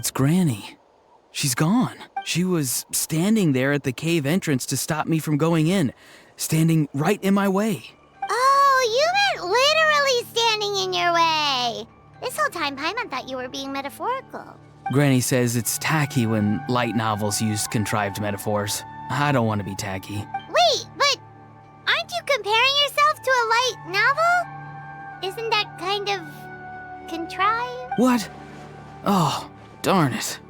It's Granny. She's gone. She was standing there at the cave entrance to stop me from going in, standing right in my way. Oh, you meant literally standing in your way. This whole time, Paimon thought you were being metaphorical. Granny says it's tacky when light novels use contrived metaphors. I don't want to be tacky. Wait, but aren't you comparing yourself to a light novel? Isn't that kind of contrived? What? Oh, darn it.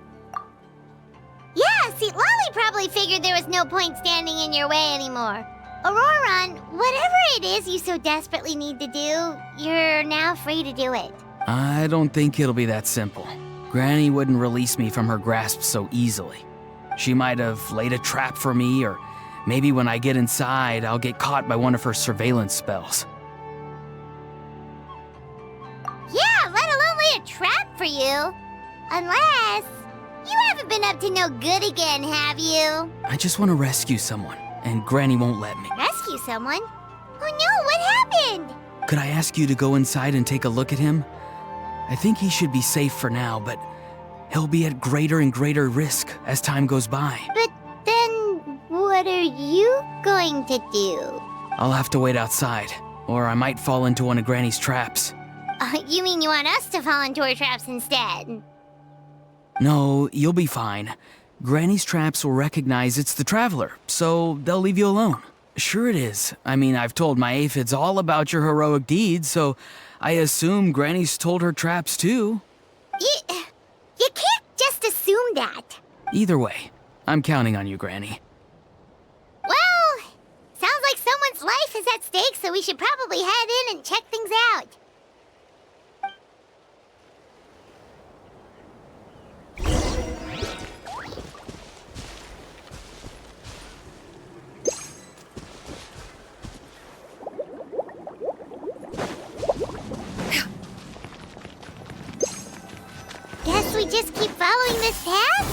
Yeah, see, Lolly probably figured there was no point standing in your way anymore. Auroron, whatever it is you so desperately need to do, you're now free to do it. I don't think it'll be that simple. Granny wouldn't release me from her grasp so easily. She might have laid a trap for me, or maybe when I get inside, I'll get caught by one of her surveillance spells. Yeah, let alone lay a trap for you. Unless you haven't been up to no good again, have you? I just want to rescue someone, and Granny won't let me. Rescue someone? Oh no, what happened? Could I ask you to go inside and take a look at him? I think he should be safe for now, but he'll be at greater and greater risk as time goes by. But then, what are you going to do? I'll have to wait outside, or I might fall into one of Granny's traps. You mean you want us to fall into her traps instead? No, you'll be fine. Granny's traps will recognize it's the Traveler, so they'll leave you alone. Sure it is. I mean, I've told my aphids all about your heroic deeds, so I assume Granny's told her traps too. You can't just assume that. Either way, I'm counting on you, Granny. Well, sounds like someone's life is at stake, so we should probably head in and check things out. Guess we just keep following this path?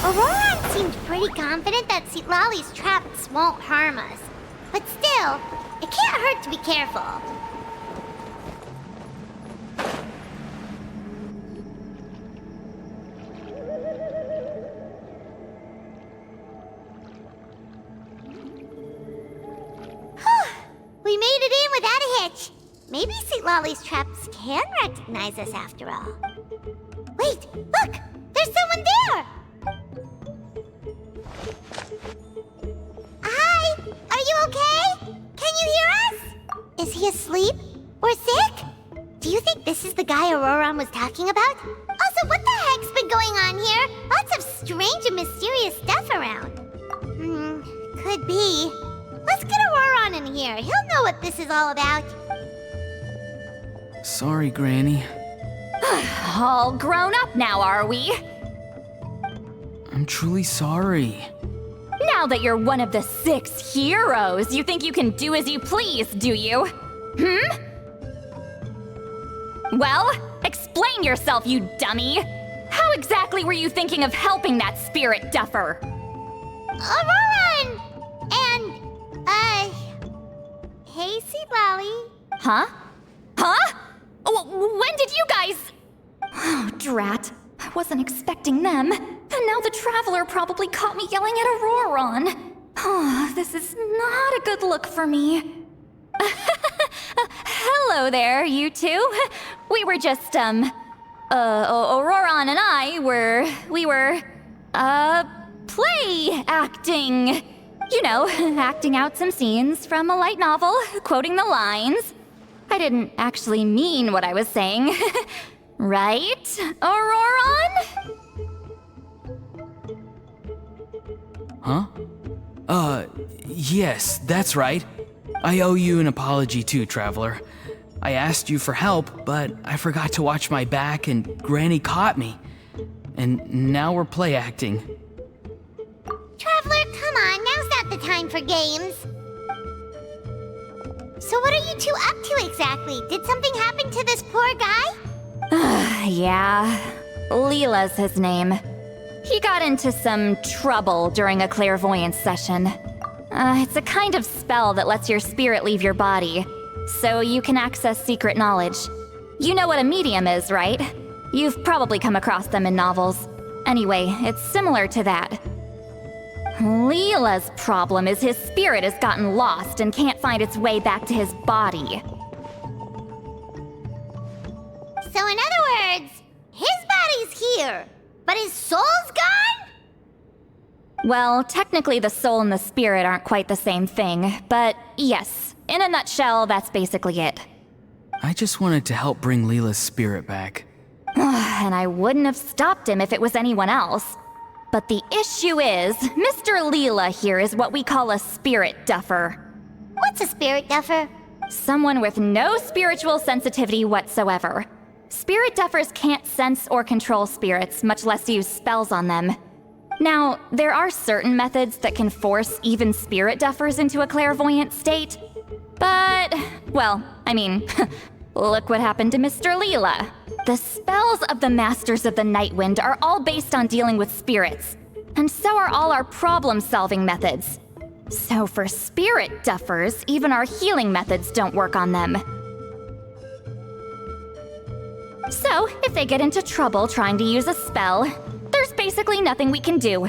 Auroron seemed pretty confident that Lolly's traps won't harm us. But still, it can't hurt to be careful. We made it in without a hitch. Maybe St. Lolly's traps can recognize us after all. Wait, look! There's someone there! Hi! Are you okay? Can you hear us? Is he asleep? Or sick? Do you think this is the guy Auroron was talking about? Also, what the heck's been going on here? Lots of strange and mysterious stuff around. Could be. Let's get Auroron in here. He'll know what this is all about. Sorry, Granny. All grown up now, are we? I'm truly sorry. Now that you're one of the 6 heroes, you think you can do as you please, do you? Well, explain yourself, you dummy! How exactly were you thinking of helping that spirit duffer? Auroron! And, hey, Seed Lolly. Huh? When did you guys... Oh, drat. I wasn't expecting them. And now the Traveler probably caught me yelling at Auroron. Oh, this is not a good look for me. Hello there, you two. We were just, Auroron and I we were, play acting. You know, acting out some scenes from a light novel, quoting the lines. I didn't actually mean what I was saying. Right, Auroron? Huh? Yes, that's right. I owe you an apology too, Traveler. I asked you for help, but I forgot to watch my back and Granny caught me. And now we're play acting. Traveler, come on, now's not the time for games. So what are you two up to exactly? Did something happen to this poor guy? Yeah, Leela's his name. He got into some trouble during a clairvoyance session. It's a kind of spell that lets your spirit leave your body, so you can access secret knowledge. You know what a medium is, right? You've probably come across them in novels. Anyway, it's similar to that. Leela's problem is his spirit has gotten lost and can't find its way back to his body. So in other words, his body's here, but his soul's gone? Well, technically the soul and the spirit aren't quite the same thing, but yes, in a nutshell, that's basically it. I just wanted to help bring Leela's spirit back. And I wouldn't have stopped him if it was anyone else. But the issue is, Mr. Leela here is what we call a spirit duffer. What's a spirit duffer? Someone with no spiritual sensitivity whatsoever. Spirit duffers can't sense or control spirits, much less use spells on them. Now, there are certain methods that can force even spirit duffers into a clairvoyant state. But, well, I mean, look what happened to Mr. Leela. The spells of the Masters of the Nightwind are all based on dealing with spirits, and so are all our problem-solving methods. So for spirit duffers, even our healing methods don't work on them. So, if they get into trouble trying to use a spell, there's basically nothing we can do.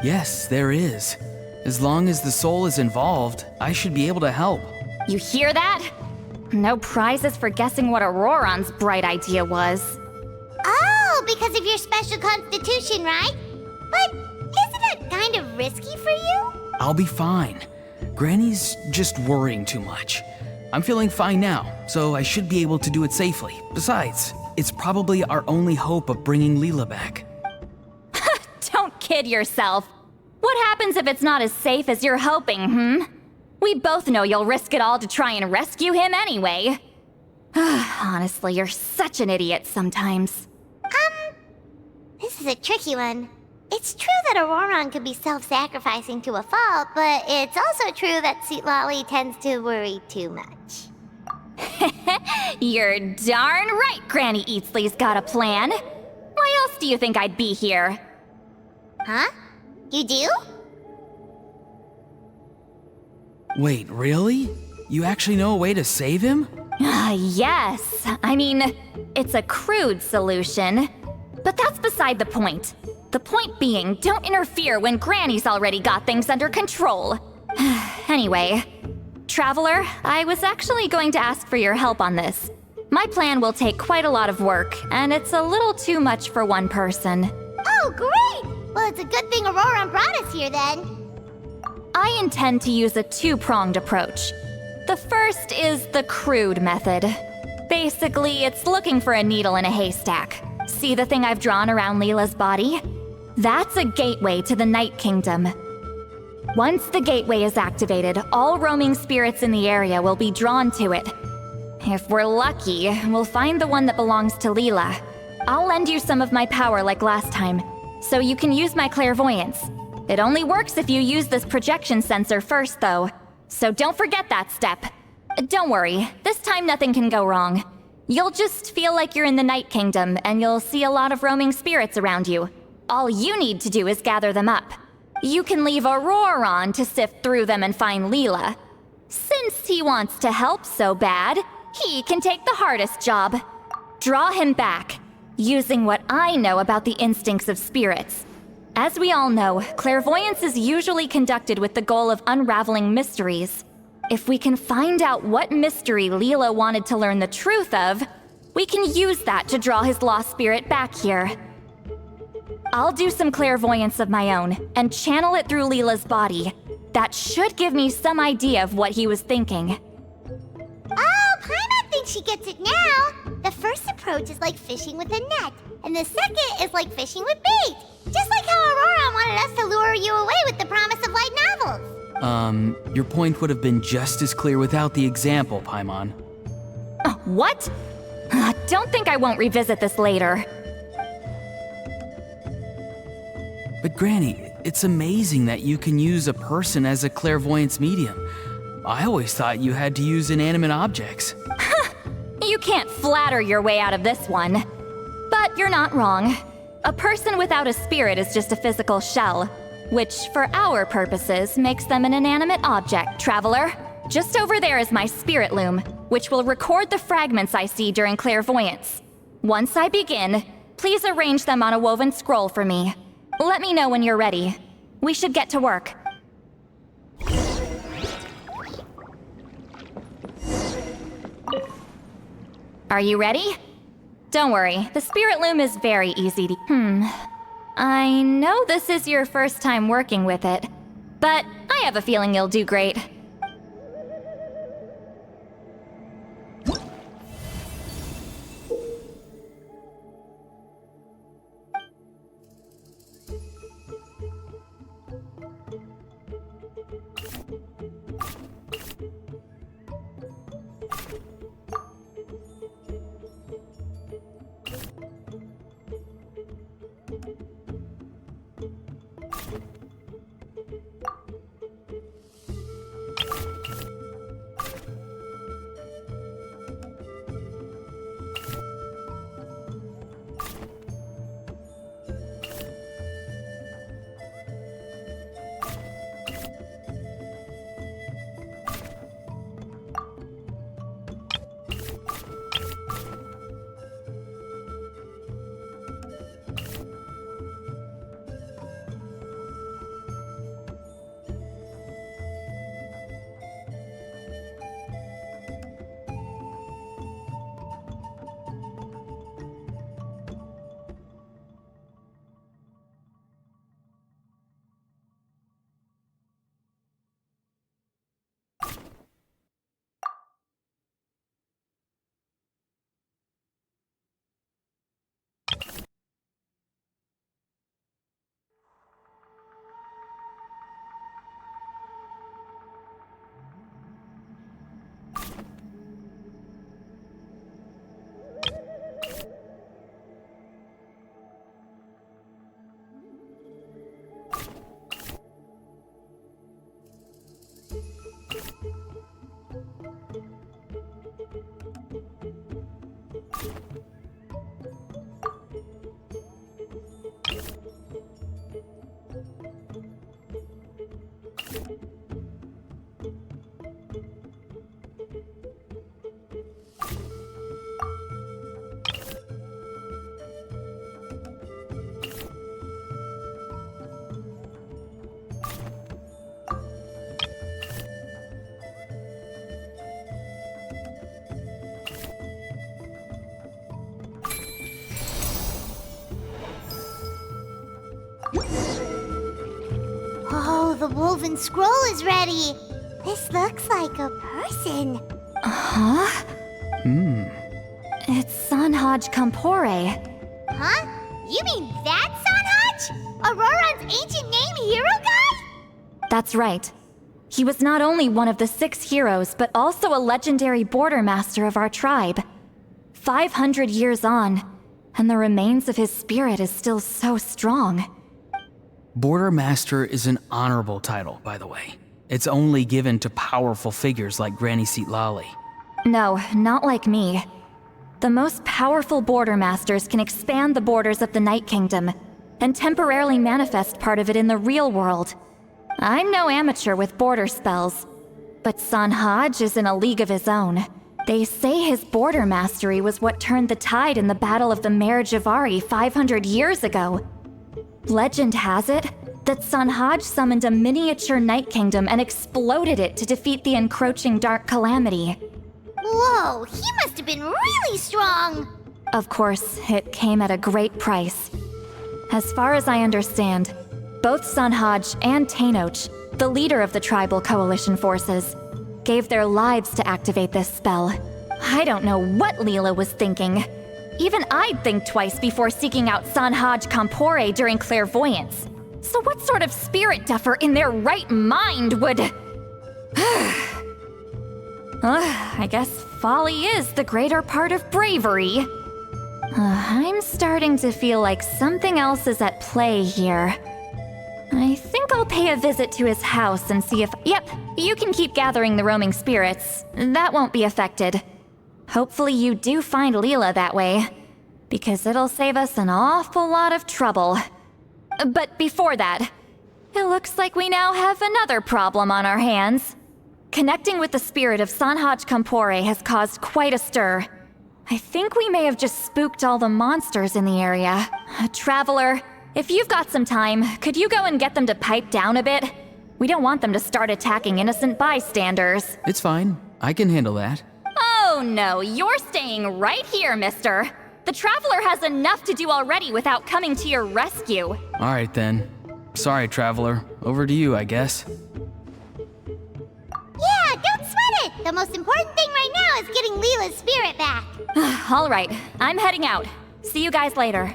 Yes, there is. As long as the soul is involved, I should be able to help. You hear that? No prizes for guessing what Auroron's bright idea was. Oh, because of your special constitution, right? But isn't it kind of risky for you? I'll be fine. Granny's just worrying too much. I'm feeling fine now, so I should be able to do it safely. Besides, it's probably our only hope of bringing Leela back. Don't kid yourself. What happens if it's not as safe as you're hoping, We both know you'll risk it all to try and rescue him anyway. Honestly, you're such an idiot sometimes. This is a tricky one. It's true that Auroron could be self-sacrificing to a fault, but it's also true that Sweet Lolly tends to worry too much. You're darn right Granny Eatsley's got a plan. Why else do you think I'd be here? Huh? You do? Wait, really? You actually know a way to save him? Yes. I mean, it's a crude solution. But that's beside the point. The point being, don't interfere when Granny's already got things under control. Anyway, Traveler, I was actually going to ask for your help on this. My plan will take quite a lot of work, and it's a little too much for one person. Oh, great! Well, it's a good thing Auroron brought us here then. I intend to use a two-pronged approach. The first is the crude method. Basically, it's looking for a needle in a haystack. See the thing I've drawn around Leela's body? That's a gateway to the Night Kingdom. Once the gateway is activated, all roaming spirits in the area will be drawn to it. If we're lucky, we'll find the one that belongs to Leela. I'll lend you some of my power like last time, so you can use my clairvoyance. It only works if you use this projection sensor first, though. So don't forget that step. Don't worry, this time nothing can go wrong. You'll just feel like you're in the Night Kingdom, and you'll see a lot of roaming spirits around you. All you need to do is gather them up. You can leave Auroron to sift through them and find Leela. Since he wants to help so bad, he can take the hardest job. Draw him back, using what I know about the instincts of spirits. As we all know, clairvoyance is usually conducted with the goal of unraveling mysteries. If we can find out what mystery Leela wanted to learn the truth of, we can use that to draw his lost spirit back here. I'll do some clairvoyance of my own and channel it through Leela's body. That should give me some idea of what he was thinking. Oh, Paimon thinks she gets it now. The first approach is like fishing with a net, and the second is like fishing with bait. Just like how Auroron wanted us to lure you away with the promise of light novels. Your point would have been just as clear without the example, Paimon. What? Don't think I won't revisit this later. But Granny, it's amazing that you can use a person as a clairvoyance medium. I always thought you had to use inanimate objects. You can't flatter your way out of this one. But you're not wrong. A person without a spirit is just a physical shell, which, for our purposes, makes them an inanimate object, Traveler. Just over there is my spirit loom, which will record the fragments I see during clairvoyance. Once I begin, please arrange them on a woven scroll for me. Let me know when you're ready. We should get to work. Are you ready? Don't worry, the spirit loom is very easy to... I know this is your first time working with it, but I have a feeling you'll do great. Oh, the woven scroll is ready. This looks like a person. Huh? It's Sanhaj Kampore. Huh? You mean that Sanhaj? Auroran's ancient name hero guy? That's right. He was not only one of the 6 heroes, but also a legendary border master of our tribe. 500 years on, and the remains of his spirit is still so strong. Border Master is an honorable title, by the way. It's only given to powerful figures like Granny Seatlali. No, not like me. The most powerful border masters can expand the borders of the Night Kingdom and temporarily manifest part of it in the real world. I'm no amateur with border spells, but Sanhaj is in a league of his own. They say his border mastery was what turned the tide in the Battle of the Mare Javari 500 years ago. Legend has it that Sanhaj summoned a miniature Night Kingdom and exploded it to defeat the encroaching Dark Calamity. Whoa, he must have been really strong. Of course, it came at a great price. As far as I understand, both Sanhaj and Tainoch, the leader of the tribal coalition forces, gave their lives to activate this spell. I don't know what Leela was thinking. Even I'd think twice before seeking out Sanhaj Kampore during clairvoyance. So what sort of spirit duffer in their right mind would... I guess folly is the greater part of bravery. I'm starting to feel like something else is at play here. I think I'll pay a visit to his house and see if... Yep, you can keep gathering the roaming spirits. That won't be affected. Hopefully you do find Leela that way, because it'll save us an awful lot of trouble. But before that, it looks like we now have another problem on our hands. Connecting with the spirit of Sanhaj Kampore has caused quite a stir. I think we may have just spooked all the monsters in the area. Traveler, if you've got some time, could you go and get them to pipe down a bit? We don't want them to start attacking innocent bystanders. It's fine. I can handle that. Oh no, you're staying right here, mister. The Traveler has enough to do already without coming to your rescue. All right then. Sorry, Traveler. Over to you, I guess. Yeah, don't sweat it! The most important thing right now is getting Leela's spirit back. All right, I'm heading out. See you guys later.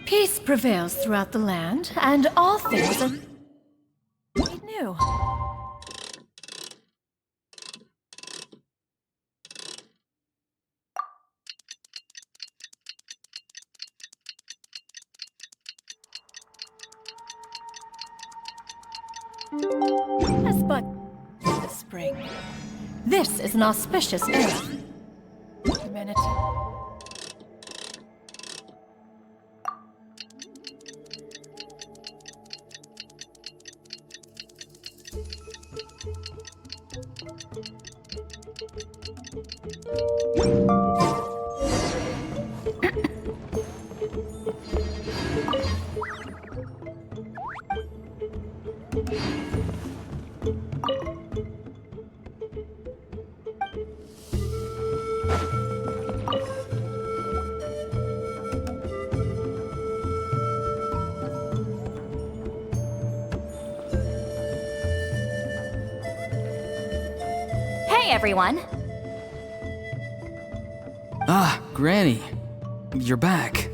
Peace prevails throughout the land, and all things are made new. As but the spring. This is an auspicious era. Humanity. Hey everyone. Ah, Granny. You're back.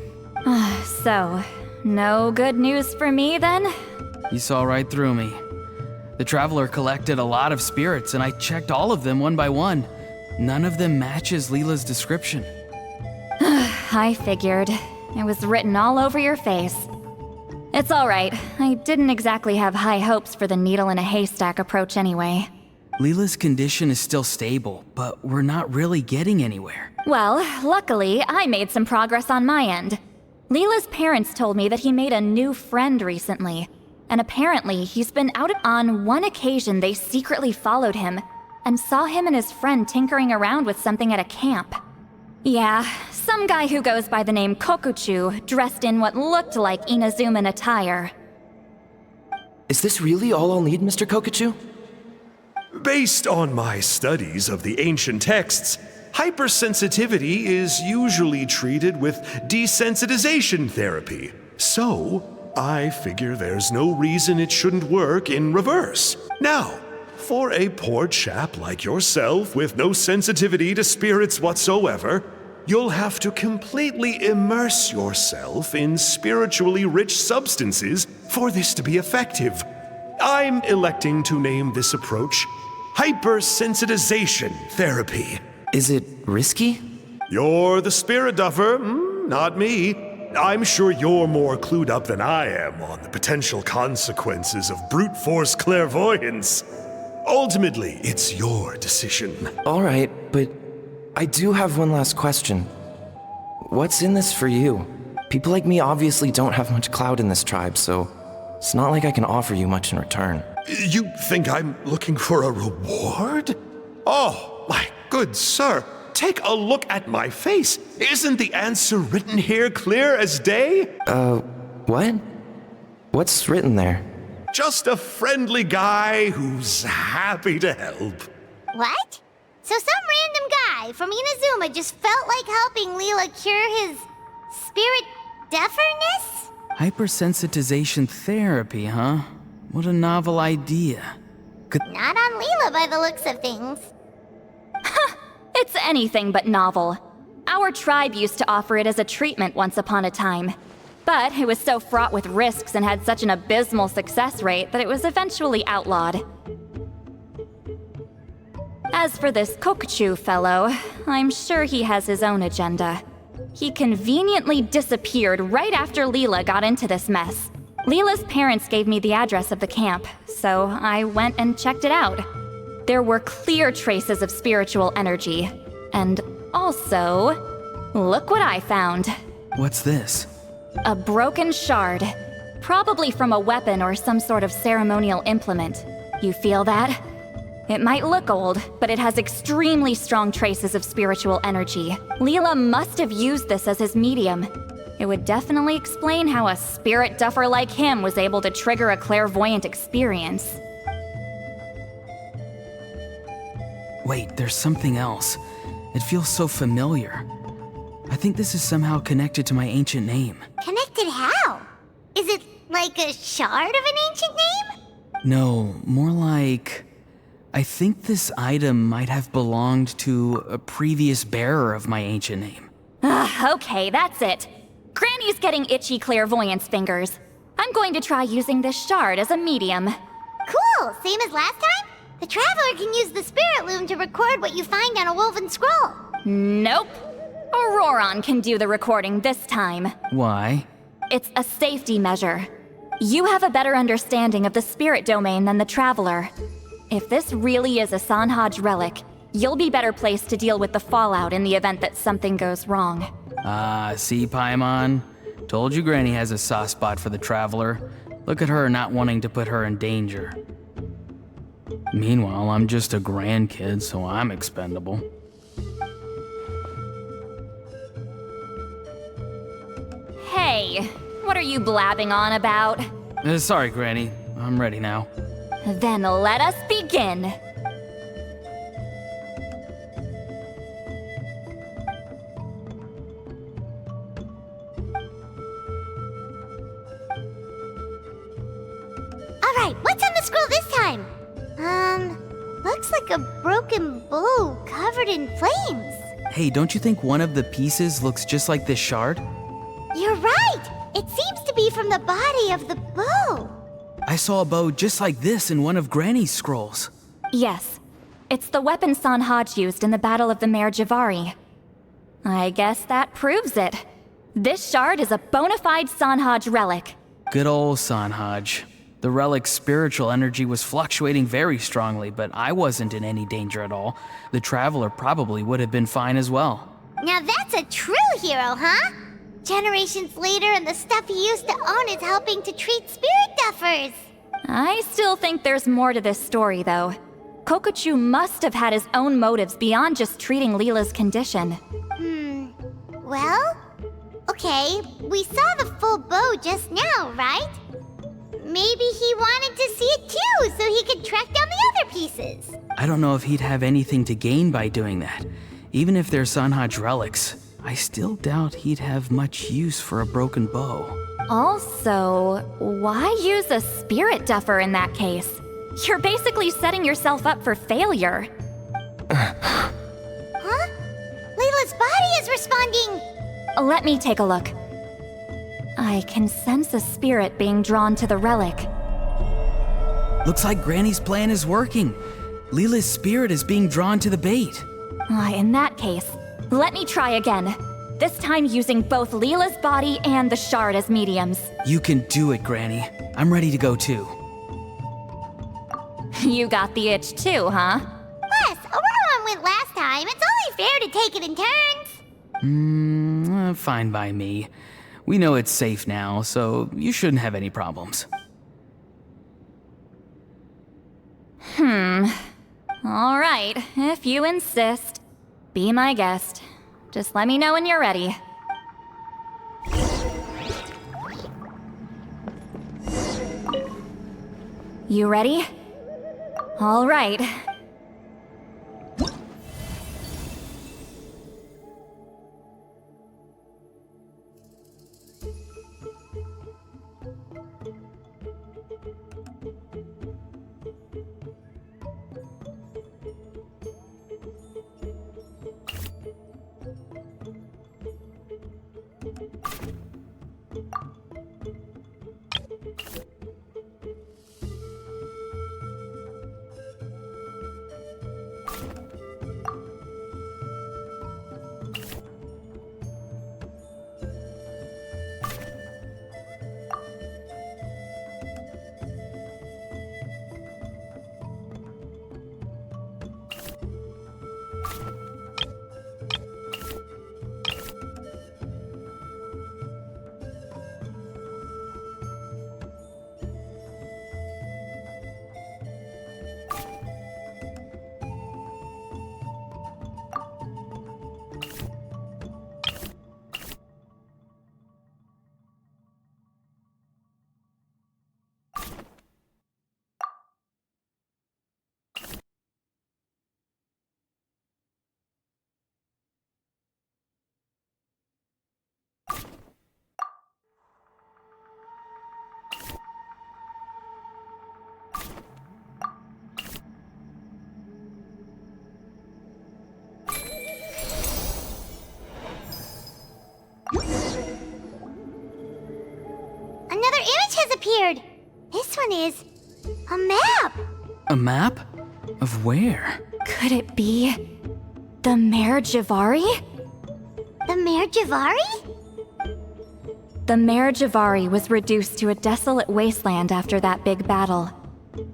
So, no good news for me then? You saw right through me. The Traveler collected a lot of spirits, and I checked all of them one by one. None of them matches Leela's description. I figured. It was written all over your face. It's alright. I didn't exactly have high hopes for the needle in a haystack approach anyway. Leela's condition is still stable, but we're not really getting anywhere. Well, luckily, I made some progress on my end. Leela's parents told me that he made a new friend recently, and apparently he's been out on one occasion they secretly followed him and saw him and his friend tinkering around with something at a camp. Yeah, some guy who goes by the name Kokuchu, dressed in what looked like Inazuman attire. Is this really all I'll need, Mr. Kokuchu? Based on my studies of the ancient texts, hypersensitivity is usually treated with desensitization therapy. So, I figure there's no reason it shouldn't work in reverse. Now, for a poor chap like yourself with no sensitivity to spirits whatsoever, you'll have to completely immerse yourself in spiritually rich substances for this to be effective. I'm electing to name this approach hypersensitization therapy. Is it risky? You're the spirit duffer, not me. I'm sure you're more clued up than I am on the potential consequences of brute force clairvoyance. Ultimately, it's your decision. All right, but I do have one last question. What's in this for you? People like me obviously don't have much clout in this tribe, so it's not like I can offer you much in return. You think I'm looking for a reward? Oh, my good sir, take a look at my face. Isn't the answer written here clear as day? What? What's written there? Just a friendly guy who's happy to help. What? So some random guy from Inazuma just felt like helping Leela cure his spirit deafness? Hypersensitization therapy, huh? What a novel idea. Not on Leela by the looks of things. It's anything but novel. Our tribe used to offer it as a treatment once upon a time. But it was so fraught with risks and had such an abysmal success rate that it was eventually outlawed. As for this Kokuchu fellow, I'm sure he has his own agenda. He conveniently disappeared right after Leela got into this mess. Leela's parents gave me the address of the camp, so I went and checked it out. There were clear traces of spiritual energy. And also, look what I found. What's this? A broken shard. Probably from a weapon or some sort of ceremonial implement. You feel that? It might look old, but it has extremely strong traces of spiritual energy. Leela must have used this as his medium. It would definitely explain how a spirit duffer like him was able to trigger a clairvoyant experience. Wait, there's something else. It feels so familiar. I think this is somehow connected to my ancient name. Connected how? Is it like a shard of an ancient name? No, more like... I think this item might have belonged to a previous bearer of my ancient name. Okay, that's it. Granny's getting itchy clairvoyance fingers. I'm going to try using this shard as a medium. Cool, same as last time? The Traveler can use the Spirit Loom to record what you find on a woven scroll. Nope. Auroron can do the recording this time. Why? It's a safety measure. You have a better understanding of the spirit domain than the Traveler. If this really is a Sanhaj relic, you'll be better placed to deal with the fallout in the event that something goes wrong. See, Paimon? Told you Granny has a soft spot for the Traveler. Look at her not wanting to put her in danger. Meanwhile, I'm just a grandkid, so I'm expendable. Hey, what are you blabbing on about? Sorry, Granny. I'm ready now. Then let us begin. Alright, what's on the scroll this time? Looks like a broken bow covered in flames. Hey, don't you think one of the pieces looks just like this shard? You're right! It seems to be from the body of the bow. I saw a bow just like this in one of Granny's scrolls. Yes, it's the weapon Sanhaj used in the Battle of the Mare Javari. I guess that proves it. This shard is a bona fide Sanhaj relic. Good old Sanhaj. The relic's spiritual energy was fluctuating very strongly, but I wasn't in any danger at all. The Traveler probably would have been fine as well. Now that's a true hero, huh? Generations later and the stuff he used to own is helping to treat spirit duffers. I still think there's more to this story, though. Kokuchu must have had his own motives beyond just treating Leela's condition. Well, okay, we saw the full bow just now, right? Maybe he wanted to see it too, so he could track down the other pieces. I don't know if he'd have anything to gain by doing that. Even if they're Sanhaj relics, I still doubt he'd have much use for a broken bow. Also, why use a spirit duffer in that case? You're basically setting yourself up for failure. Huh? Layla's body is responding! Let me take a look. I can sense a spirit being drawn to the relic. Looks like Granny's plan is working. Leela's spirit is being drawn to the bait. In that case, let me try again. This time using both Leela's body and the shard as mediums. You can do it, Granny. I'm ready to go too. You got the itch too, huh? Plus, Auroron went last time. It's only fair to take it in turns. Fine by me. We know it's safe now, so you shouldn't have any problems. All right, if you insist. Be my guest. Just let me know when you're ready. You ready? All right. has appeared. This one is a map. A map? Of where? Could it be the Mare Jivari? The Mare Jivari? The Mare Jivari was reduced to a desolate wasteland after that big battle.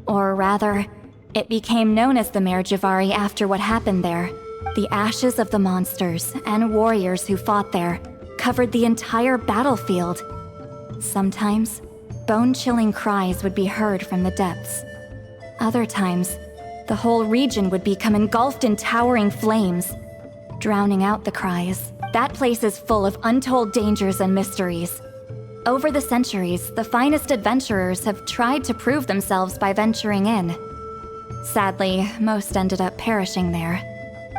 Or rather, it became known as the Mare Jivari after what happened there. The ashes of the monsters and warriors who fought there covered the entire battlefield. Sometimes, bone-chilling cries would be heard from the depths. Other times, the whole region would become engulfed in towering flames, drowning out the cries. That place is full of untold dangers and mysteries. Over the centuries, the finest adventurers have tried to prove themselves by venturing in. Sadly, most ended up perishing there.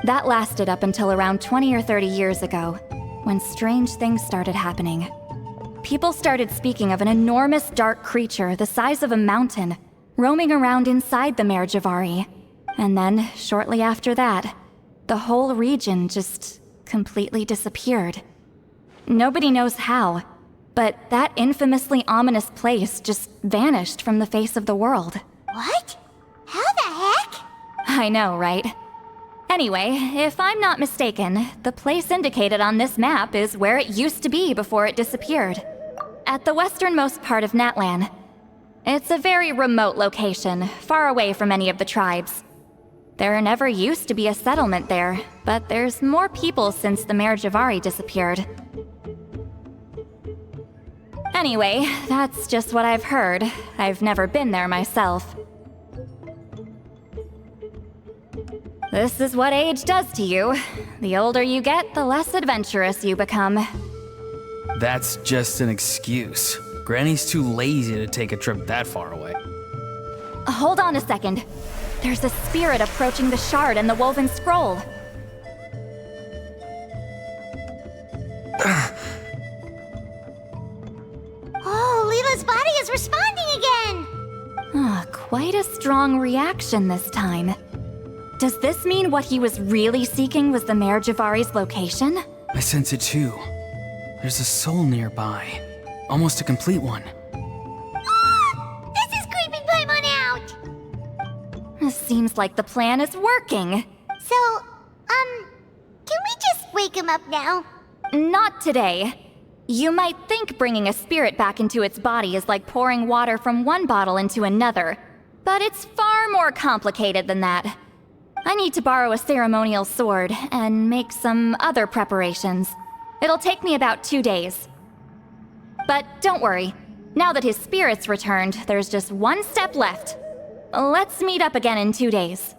That lasted up until around 20 or 30 years ago, when strange things started happening. People started speaking of an enormous dark creature the size of a mountain, roaming around inside the Mare Jivari. And then, shortly after that, the whole region just completely disappeared. Nobody knows how, but that infamously ominous place just vanished from the face of the world. What? How the heck? I know, right? Anyway, if I'm not mistaken, the place indicated on this map is where it used to be before it disappeared. At the westernmost part of Natlan. It's a very remote location, far away from any of the tribes. There never used to be a settlement there, but there's more people since the Mare Jivari disappeared. Anyway, that's just what I've heard. I've never been there myself. This is what age does to you. The older you get, the less adventurous you become. That's just an excuse. Granny's too lazy to take a trip that far away. Hold on a second. There's a spirit approaching the shard and the woven scroll. Oh, Leela's body is responding again! Quite a strong reaction this time. Does this mean what he was really seeking was the Mare Jivari's location? I sense it too. There's a soul nearby. Almost a complete one. This is creeping Paimon out! Seems like the plan is working. So, can we just wake him up now? Not today. You might think bringing a spirit back into its body is like pouring water from one bottle into another, but it's far more complicated than that. I need to borrow a ceremonial sword and make some other preparations. It'll take me about 2 days. But don't worry, now that his spirit's returned, there's just one step left. Let's meet up again in 2 days.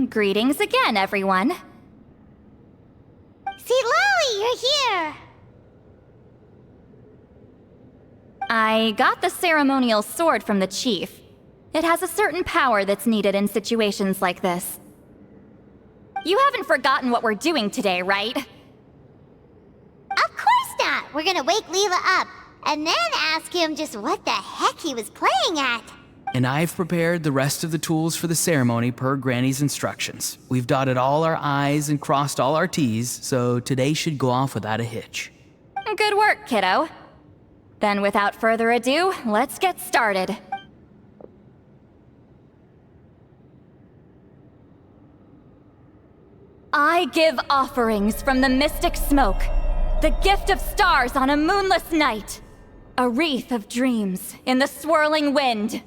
Greetings again, everyone. Citlali, you're here! I got the ceremonial sword from the chief. It has a certain power that's needed in situations like this. You haven't forgotten what we're doing today, right? Of course not! We're gonna wake Leela up, and then ask him just what the heck he was playing at. And I've prepared the rest of the tools for the ceremony per Granny's instructions. We've dotted all our I's and crossed all our T's, so today should go off without a hitch. Good work, kiddo. Then without further ado, let's get started. I give offerings from the mystic smoke, the gift of stars on a moonless night. a wreath of dreams in the swirling wind.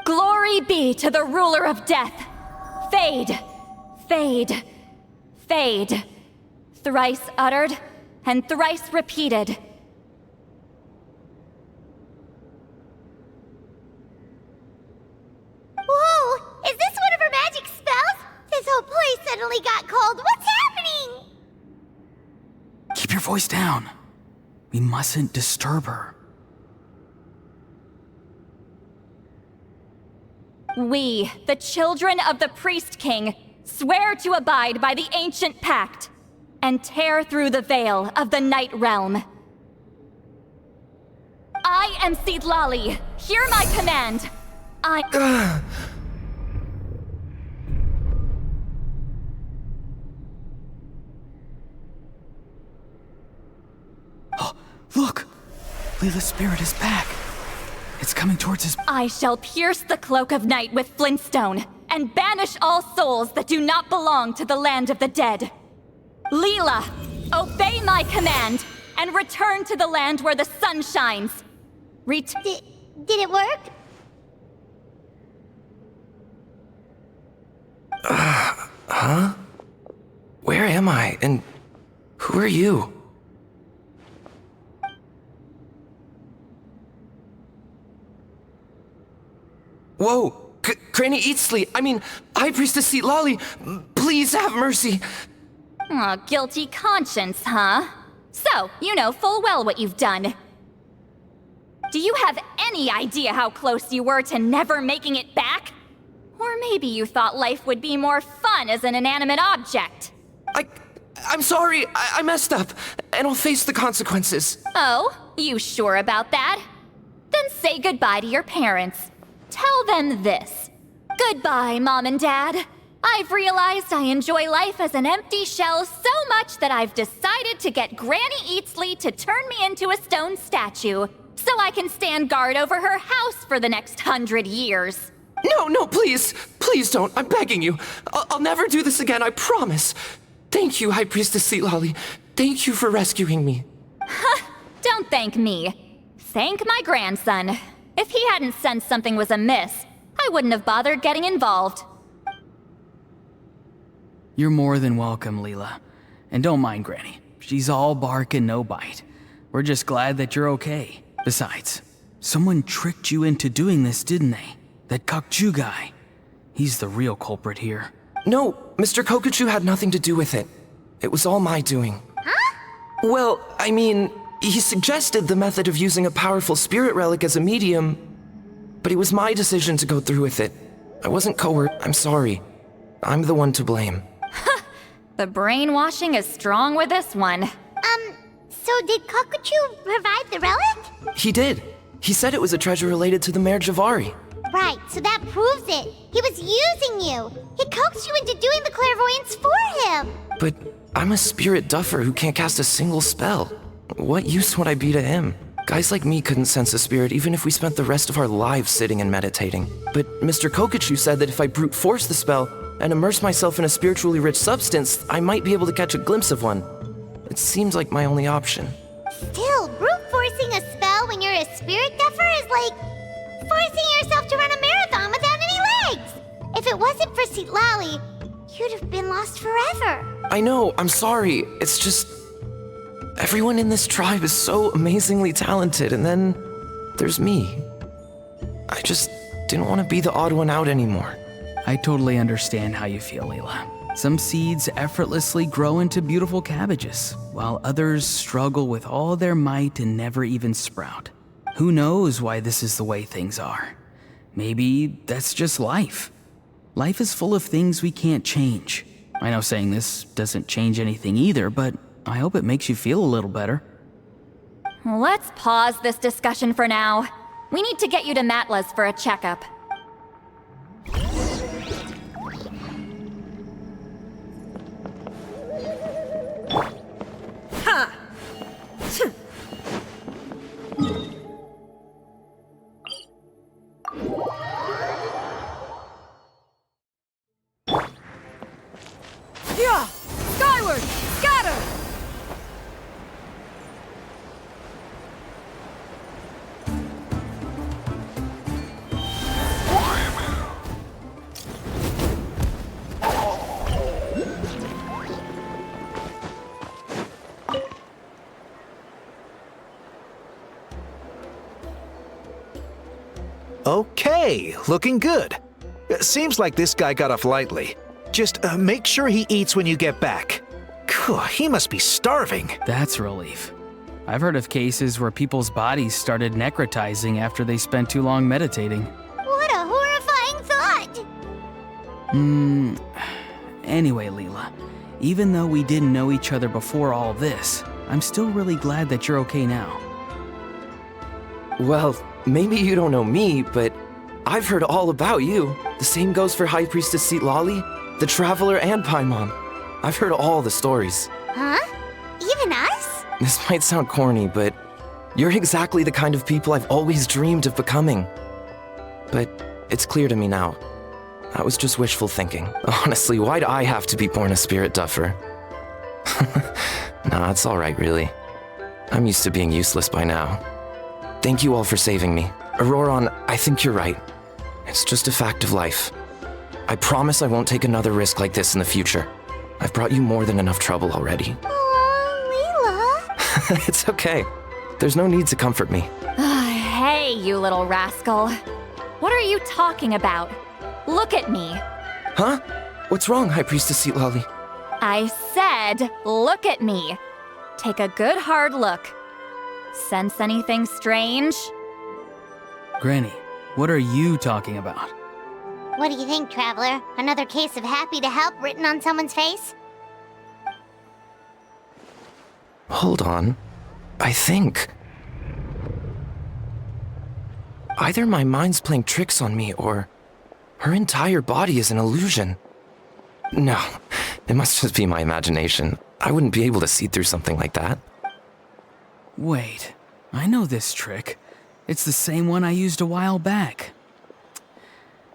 Glory be to the ruler of death. Fade, fade, fade. Thrice uttered and thrice repeated. Whoa! Is this one of her magic spells? This whole place suddenly got cold. What's happening? Keep your voice down. We mustn't disturb her. We, the children of the Priest King, swear to abide by the ancient pact and tear through the veil of the Night Realm. I am Citlali. Hear my command. Oh, look! Leela's spirit is back. It's coming towards us. I shall pierce the cloak of night with flintstone and banish all souls that do not belong to the land of the dead. Leela, obey my command and return to the land where the sun shines. Did it work? Huh? Where am I? And who are you? Whoa! Granny Eatsley! I mean, High Priestess Citlali! Please have mercy! Aw, guilty conscience, huh? So, you know full well what you've done. Do you have any idea how close you were to never making it back? Or maybe you thought life would be more fun as an inanimate object. I'm sorry, I messed up, and I'll face the consequences. Oh, you sure about that? Then say goodbye to your parents. Tell them this. Goodbye, Mom and Dad. I've realized I enjoy life as an empty shell so much that I've decided to get Granny Eatsley to turn me into a stone statue, so I can stand guard over her house for the next 100 years. No, please! Please don't, I'm begging you. I'll never do this again, I promise. Thank you, High Priestess Citlali. Thank you for rescuing me. Don't thank me. Thank my grandson. If he hadn't sensed something was amiss, I wouldn't have bothered getting involved. You're more than welcome, Leela. And don't mind Granny. She's all bark and no bite. We're just glad that you're okay. Besides, someone tricked you into doing this, didn't they? That Kokju guy. He's the real culprit here. No, Mr. Kokuchu had nothing to do with it. It was all my doing. Huh? Well, I mean, he suggested the method of using a powerful spirit relic as a medium, but it was my decision to go through with it. I wasn't coerced. I'm sorry. I'm the one to blame. The brainwashing is strong with this one. So did Kokuchu provide the relic? He did. He said it was a treasure related to the Mare Javari. Right, so that proves it. He was using you. He coaxed you into doing the clairvoyance for him. But I'm a spirit duffer who can't cast a single spell. What use would I be to him? Guys like me couldn't sense a spirit even if we spent the rest of our lives sitting and meditating. But Mr. Kokuchu said that if I brute force the spell and immerse myself in a spiritually rich substance, I might be able to catch a glimpse of one. It seems like my only option. Still, brute forcing a spell when you're a spirit duffer is like forcing yourself to run a marathon without any legs. If it wasn't for Citlali, you'd have been lost forever. I know, I'm sorry. It's just... everyone in this tribe is so amazingly talented, and then there's me. I just didn't want to be the odd one out anymore. I totally understand how you feel, Leela. Some seeds effortlessly grow into beautiful cabbages, while others struggle with all their might and never even sprout. Who knows why this is the way things are? Maybe that's just life. Life is full of things we can't change. I know saying this doesn't change anything either, but I hope it makes you feel a little better. Let's pause this discussion for now. We need to get you to Matla's for a checkup. Yeah! Skyward! Scatter! Okay, looking good. Seems like this guy got off lightly. Just make sure he eats when you get back. He must be starving. That's a relief. I've heard of cases where people's bodies started necrotizing after they spent too long meditating. What a horrifying thought! Anyway, Leela, even though we didn't know each other before all of this, I'm still really glad that you're okay now. Well, maybe you don't know me, but I've heard all about you. The same goes for High Priestess Citlali, the Traveler, and Paimon. I've heard all the stories. Huh? Even us? This might sound corny, but you're exactly the kind of people I've always dreamed of becoming. But it's clear to me now. That was just wishful thinking. Honestly, why'd I have to be born a spirit duffer? Nah, it's alright, really. I'm used to being useless by now. Thank you all for saving me. Auroron, I think you're right. It's just a fact of life. I promise I won't take another risk like this in the future. I've brought you more than enough trouble already. Oh, Leela. It's okay. There's no need to comfort me. Hey, you little rascal. What are you talking about? Look at me. Huh? What's wrong, High Priestess Citlali? I said, look at me. Take a good hard look. Sense anything strange? Granny, what are you talking about? What do you think, Traveler? Another case of happy to help written on someone's face? Hold on. I think... either my mind's playing tricks on me, or her entire body is an illusion. No, it must just be my imagination. I wouldn't be able to see through something like that. Wait, I know this trick. It's the same one I used a while back.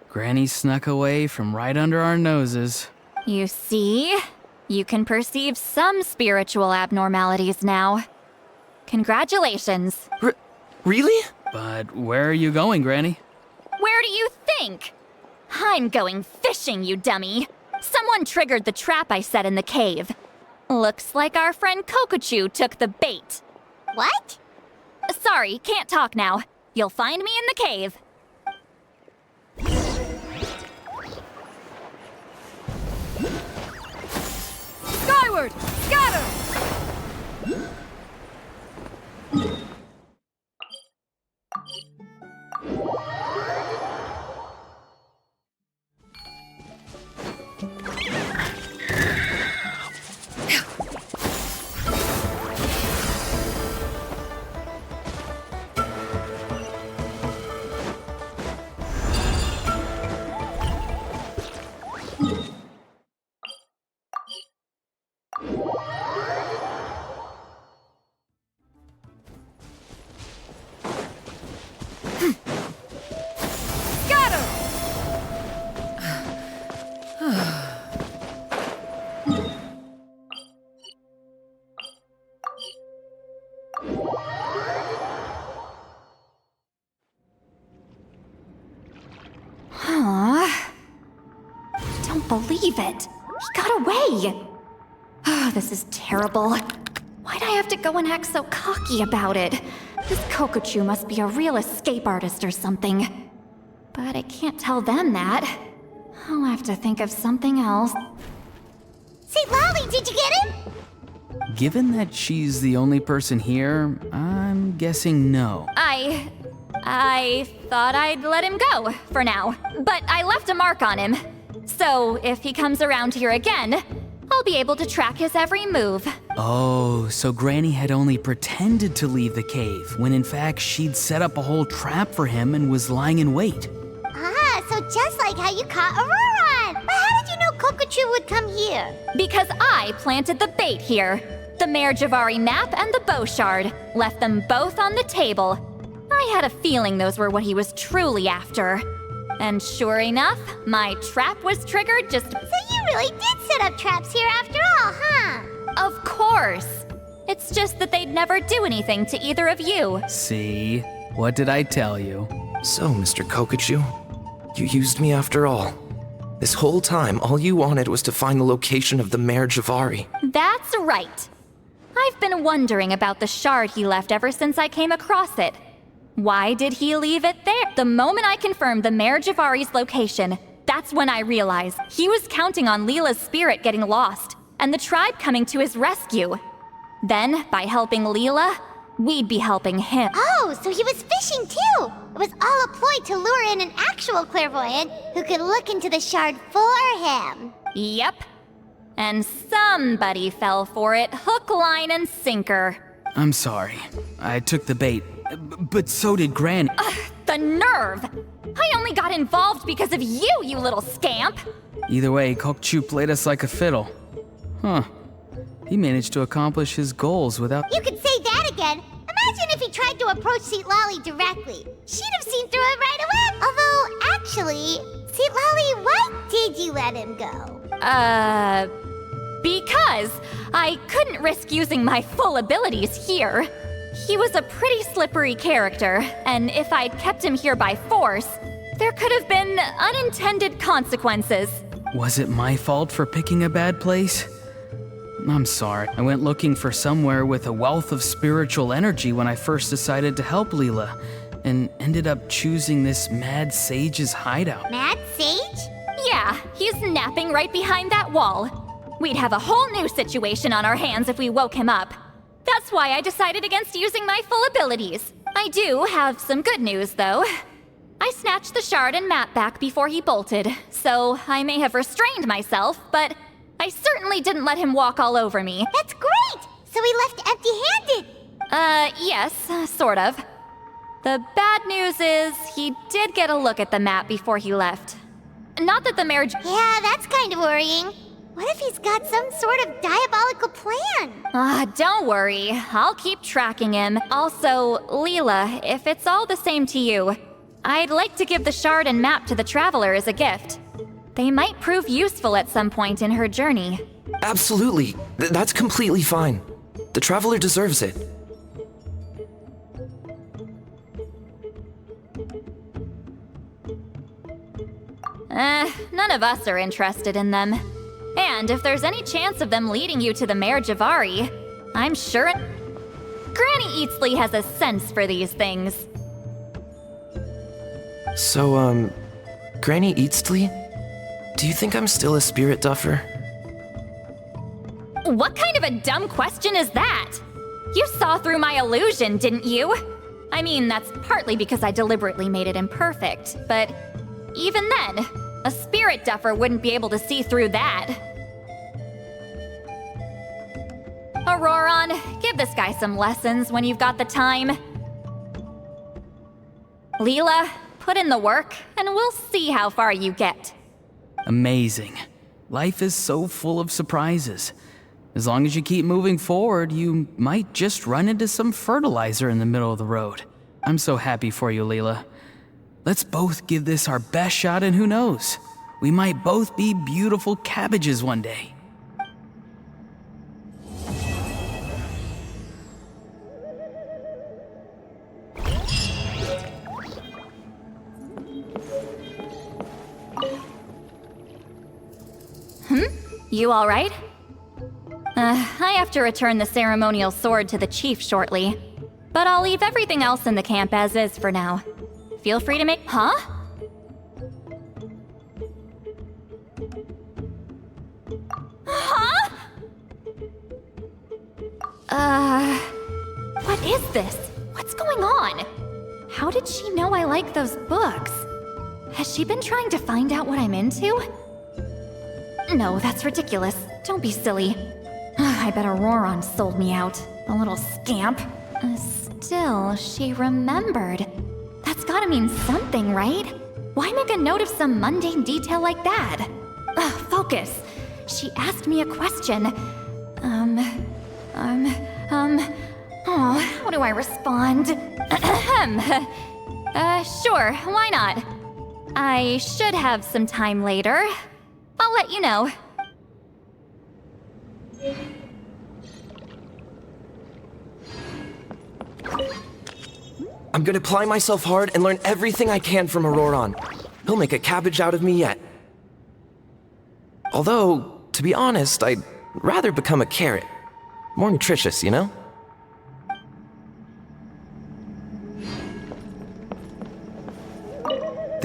Granny snuck away from right under our noses. You see? You can perceive some spiritual abnormalities now. Congratulations. Really? But where are you going, Granny? Where do you think? I'm going fishing, you dummy. Someone triggered the trap I set in the cave. Looks like our friend Kokochu took the bait. What? Sorry, can't talk now. You'll find me in the cave. Skyward! Scatter! Believe it. He got away. Oh, this is terrible. Why'd I have to go and act so cocky about it? This Kokochu must be a real escape artist or something. But I can't tell them that. I'll have to think of something else. Citlali, did you get him? Given that she's the only person here, I'm guessing no. I thought I'd let him go for now. But I left a mark on him. So, if he comes around here again, I'll be able to track his every move. Oh, so Granny had only pretended to leave the cave, when in fact she'd set up a whole trap for him and was lying in wait. Ah, so just like how you caught Auroron! But how did you know Kokochu would come here? Because I planted the bait here. The Mare Javari map and the bow shard. Left them both on the table. I had a feeling those were what he was truly after. And sure enough, my trap was triggered just... So you really did set up traps here after all, huh? Of course. It's just that they'd never do anything to either of you. See? What did I tell you? So, Mr. Kokochu, you used me after all. This whole time, all you wanted was to find the location of the Mare Javari. That's right. I've been wondering about the shard he left ever since I came across it. Why did he leave it there? The moment I confirmed the Mayor Javari's location, that's when I realized he was counting on Leela's spirit getting lost and the tribe coming to his rescue. Then, by helping Leela, we'd be helping him. Oh, so he was fishing too! It was all a ploy to lure in an actual clairvoyant who could look into the shard for him. Yep. And somebody fell for it, hook, line, and sinker. I'm sorry. I took the bait. But so did Granny. The nerve! I only got involved because of you, you little scamp! Either way, Kokchu played us like a fiddle. Huh. He managed to accomplish his goals without... You could say that again. Imagine if he tried to approach Seat Lolly directly. She'd have seen through it right away. Although, actually, Seat Lolly, why did you let him go? Because I couldn't risk using my full abilities here. He was a pretty slippery character, and if I'd kept him here by force, there could have been unintended consequences. Was it my fault for picking a bad place? I'm sorry. I went looking for somewhere with a wealth of spiritual energy when I first decided to help Leela, and ended up choosing this Mad Sage's hideout. Mad Sage? Yeah, he's napping right behind that wall. We'd have a whole new situation on our hands if we woke him up. That's why I decided against using my full abilities. I do have some good news, though. I snatched the shard and map back before he bolted, so I may have restrained myself, but I certainly didn't let him walk all over me. That's great! So he left empty-handed! Yes, sort of. The bad news is, he did get a look at the map before he left. Not that the marriage... Yeah, that's kind of worrying. What if he's got some sort of diabolical plan? Don't worry. I'll keep tracking him. Also, Leela, if it's all the same to you, I'd like to give the shard and map to the Traveler as a gift. They might prove useful at some point in her journey. Absolutely. That's completely fine. The Traveler deserves it. None of us are interested in them. And if there's any chance of them leading you to the Mayor Javari, I'm sure Granny Eatsley has a sense for these things. So, Granny Eatsley? Do you think I'm still a spirit duffer? What kind of a dumb question is that? You saw through my illusion, didn't you? I mean, that's partly because I deliberately made it imperfect, but even then, a spirit duffer wouldn't be able to see through that. Auroron, give this guy some lessons when you've got the time. Leela, put in the work, and we'll see how far you get. Amazing. Life is so full of surprises. As long as you keep moving forward, you might just run into some fertilizer in the middle of the road. I'm so happy for you, Leela. Let's both give this our best shot, and who knows? We might both be beautiful cabbages one day. You all right? I have to return the ceremonial sword to the chief shortly. But I'll leave everything else in the camp as is for now. Feel free to make... Huh? Huh? What is this? What's going on? How did she know I like those books? Has she been trying to find out what I'm into? No, that's ridiculous. Don't be silly. I bet Auroron sold me out. A little scamp. Still, she remembered. That's gotta mean something, right? Why make a note of some mundane detail like that? Focus. She asked me a question. Oh, how do I respond? Sure, why not? I should have some time later. I'll let you know. I'm gonna apply myself hard and learn everything I can from Auroron. He'll make a cabbage out of me yet. Although, to be honest, I'd rather become a carrot. More nutritious, you know?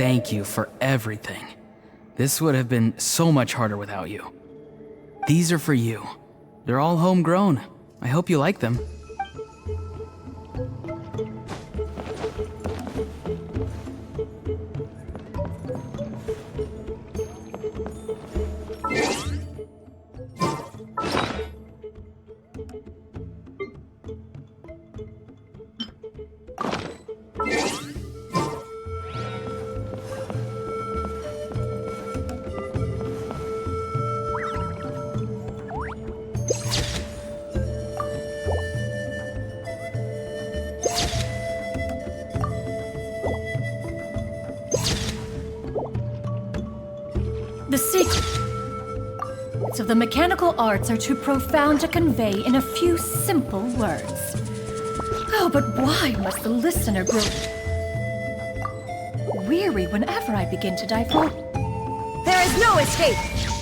thank you for everything. This would have been so much harder without you. These are for you. They're all homegrown. I hope you like them. The secrets of the mechanical arts are too profound to convey in a few simple words. Oh, but why must the listener grow weary whenever I begin to divulge? There is no escape!